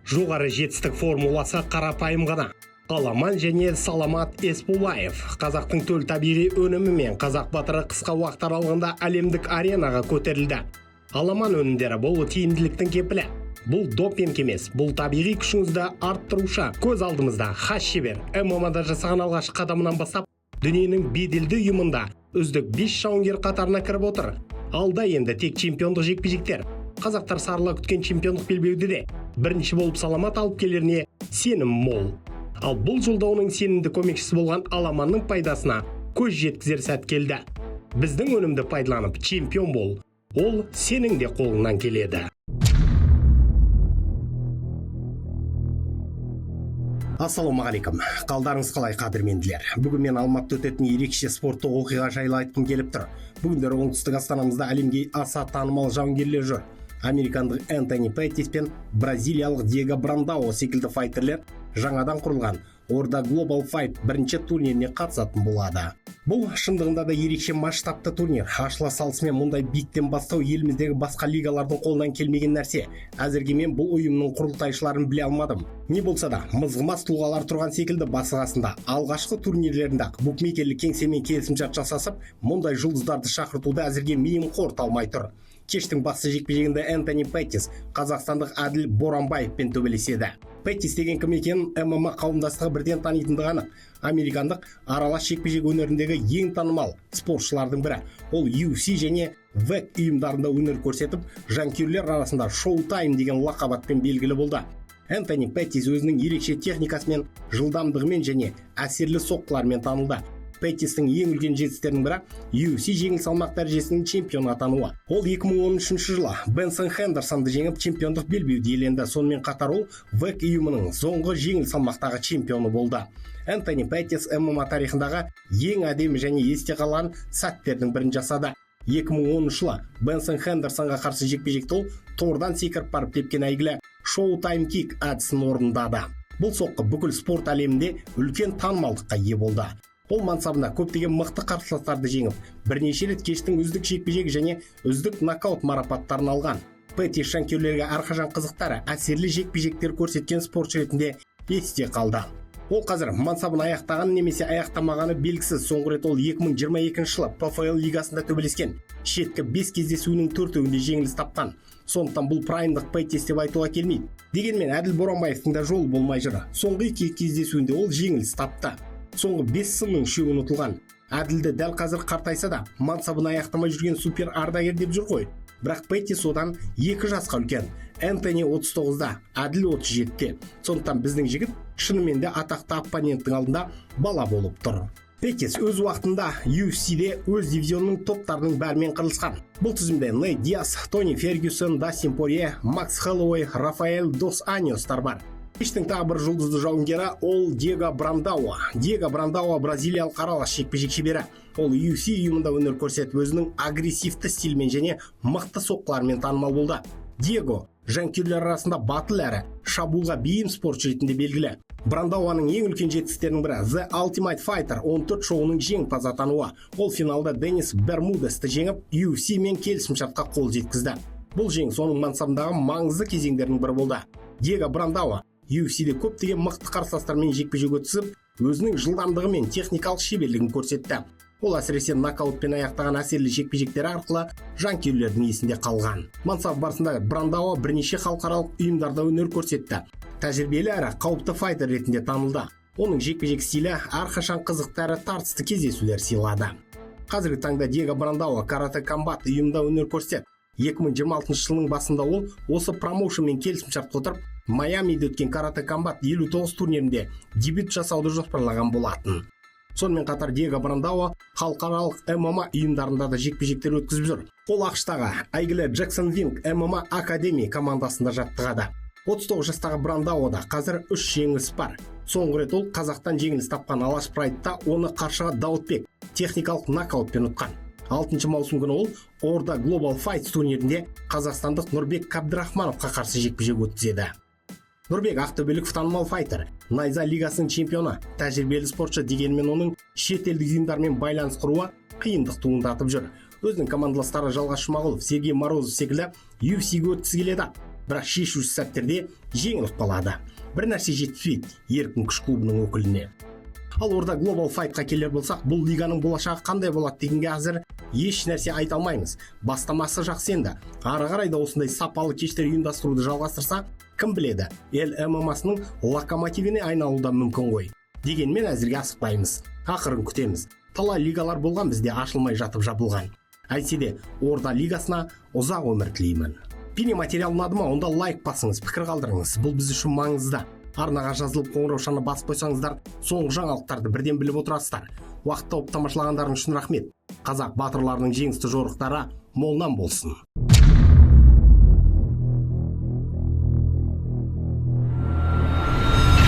Жоғары жетістік формуласы қарапайым ғана. Аламан және Саламат Есбулаев қазақтың төл табиғи өнімі мен қазақ батыры қысқа уақыт аралығында әлемдік аренаға көтерілді. Аламан өнімдері бұл тиімділіктің кепілі. Бұл допинг емес, бұл табиғи күшіңізді арттырушы. Көз алдымызда хас шебер ММА-да жасаған алғашқы қадамынан бастап дүниенің беделді ұйымында үздік 5 жауынгер қатарына кіріп отыр. Алда енді тек чемпиондық жекпе-жектер. Қазақтар сарыла күткен чемпиондық белбеуді де бірінші болып Саламат алып келеріне сенім мол. Ал бұл жолда оның сенімді көмекшісі болған Аламанның пайдасына көз жеткізер сәт келді. Біздің өнімді пайдаланып чемпион бол. Ол сенің де қолыңнан келеді. Ассалаумағалейкум. Қалдарыңыз қалай, қадірменділер? Бүгін мен Алматыда өтетін ерекше спорттық оқиға жайлы айтқым келіп тұр. Бүгіндері оңтүстік астанамызда әлемге аса танымал жауынгерлер жүр. Американдық Энтони Петтис пен бразилиялық Диего Брандау секілді файтерлер жаңадан құрылған Orda Global Fight бірінші турниріне қатысатын болады. Бұл шындығында да ерекше масштабты турнир. Ашыла салысымен мұндай биіктен бастау еліміздегі басқа лигалардың қолынан келмеген нәрсе. Әзірге мен бұл ұйымның құрылтайшыларын біле алмадым. Не болса да, мызғымас тұлғалар тұрған секілді басы-қасында алғашқы турнирлерінде букмекерлік кеңсемен келісімшарт жасасып, мұндай жұлдыздарды шақыртуды әзірге миым қорыта тұр. Кештің басты жекпе-жегінде Энтони Петтис қазақстандық Әділ Боранбаевпен төбелеседі. Петтис деген кім екенін ММА қауымдастығы бірден танитындығы анық. Американдық аралас жекпе-жек өнеріндегі ең танымал спортшылардың бірі. Ол UFC және WEC ұйымдарында өнер көрсетіп, жанкүйерлер арасында Showtime деген лақап атпен белгілі болды. Энтони Петтис өзінің ерекше техникасымен, жылдамдығымен және әсерлі соққыларымен танылды. Петтистің ең үлкен жетістіктерінің бірі UFC жеңіл салмақ дәрежесінің чемпионы атануы. Ол 2013 жылы Бенсон Хендерсонды жеңіп чемпиондық белбеуді иеленді. Сонымен қатар ол WEC ұйымының соңғы жеңіл салмақтағы чемпионы болды. Энтони Петтис ММА тарихындағы ең әдемі және есте қалған сәттердің бірін жасады. 2010 жылы Бенсон Хендерсонға қарсы жекпе-жекте ол тордан секіріп барып тепкен әйгілі Showtime Kick әдісін орындады. Бұл соққы бүкіл спорт әлемінде үлкен танымалдыққа ие болды. Ол мансабында көптеген мықты қарсыластарды жеңіп, бірнеше рет кештің үздік жекпе-жегі және үздік нокаут марапаттарын алған. Петтис жанкүйерлерге әрқашан қызықтары, әсерлі жекпе-жектер көрсеткен спортшы ретінде есте қалды. Ол қазір мансабын аяқтаған немесе аяқтамағаны белгісіз. Соңғы рет ол 2022 жылы ПФЛ лигасында төбелескен. Шеткі 5 кездесуінің 4-інде жеңіліс тапқан. Сондықтан бұл праймдық Петтис деп айтуға келмейді. Дегенмен Әділ Боранбаевтың да жолы болмай жүр. Соңғы 2 кездесуінде ол жеңіліс тапты. Соңғы 5 сынның 3-і ұтылған. Әділді дәл қазір қартайса да, мансабын аяқтамай жүрген супер ардагер деп жүр ғой. Бірақ Петтис одан 2 жасқа үлкен. Энтони 39-да, Әділ 37-те. Сондықтан біздің жігіт шынымен де атақты оппоненттің алдында бала болып тұр. Петтис өз уақытында UFC-де өз дивизионының топтарының бәрімен қырылысқан. Бұл тізімде Нейт Диас, Тони Фергюсон, Дастин Порье, Макс Хэллоуэй, Рафаэль Дос Аньостар бар. Кештің тағы бір жұлдызды жауынгері ол Диего Брандау. Диего Брандау бразилиялық аралас жекпе-жек шебері. Ол UFC ұйымында өнер көрсетіп, өзінің агрессивті стильмен және мықты соққыларымен танымал болды. Диего жанкүйерлер арасында батыл әрі шабуылға бейім спортшы ретінде белгілі. Брандауаның ең үлкен жетістіктерінің бірі The Ultimate Fighter 14 шоуының жеңімпазы атануы. Ол финалда Денис Бермудесті жеңіп, UFC мен келісімшартқа қол жеткізді. Бұл жеңіс оның мансабындағы маңызды кезеңдерінің бірі болды. Диего Брандау UFC-де көптеген мықты қарсыластармен жекпе-жек өткізіп, өзінің жылдамдығы мен техникалық шеберлігін көрсетті. Ол әсіресе нокаутпен аяқтаған әсерлі жекпе-жектері арқылы жанкүйерлердің есінде қалған. Мансап барысында Брандау бірнеше халықаралық ұйымдарда өнер көрсетті. Тәжірибелі әрі қауіпті файтер ретінде танылды. Оның жекпе-жек стилі әрқашан қызықты әрі тартысты кездесулер сыйлады. Қазіргі таңда Диего Брандау Karate Combat ұйымында өнер көрсетеді. 2026 жылының басында ол осы промоушенмен келісімшарт отырып, Майамиде өткен Karate Combat 59 турнирінде дебют жасауды жоспарлаған болатын. Сонымен қатар Диего Брандау халықаралық ММА ұйымдарында да жекпе-жектер өткізіп жүр. Ол ақштағы әйгілі Jackson Wink ММА Академи командасында жаттығады. 39 жастағы Брандауда қазір 3 жеңіліс бар. Соңғы рет ол Қазақтан жеңіліс тапқан Алаш Прайдта оны қаршыға Даутбек техникалық нокаутпен ұтқан. 6 маусым күні ол Orda Global Fight турнирінде қазақстандық Нұрбек Қабдрахмановқа қарсы жекпе-жек өткізеді. Нұрбек ақтөбелік танымал файтер, Найза лигасының чемпионы, тәжірибелі спортшы, дегенмен оның шетелдік ұйымдармен байланыс құруы қиындық туындатып жүр. Өзінің командаластары Жалғас Жұмағұлов, Сергей Морозов секілді UFC-ге өткісі келеді. бірақ шешуші сәттерде жеңіліп қалады. Бір нәрсе жетпейді еркін күш клубының өкіліне. Ал орда Global Fightқа келер болсақ, бұл лиганың болашағы қандай болады дегенге әзір еш нәрсе айта алмаймыз. Бастамасы жақсы енді. Ары қарай да осындай сапалы кештер ұйымдастыруды жалғастырса, кім біледі, ел ММА-сының локомотивіне айналуы мүмкін ғой. Дегенмен әзірге асықпаймыз. Ақырын күтеміз. Талай лигалар болған, бізде ашылмай жатып жабылған. Әйтсе де орда лигасына ұзақ өмір тілеймін. Бейнематериал ұнады ма, онда лайк басыңыз, пікір қалдырыңыз. Бұл біз үшін маңызды. Арнаға жазылып қоңыраушаны басып қойсаңыздар, соңғы жаңалықтарды бірден біліп отырасыздар. Уақытта тауып тамашалағандарың үшін рахмет. Қазақ батырларының жеңісті жорықтары молынан болсын.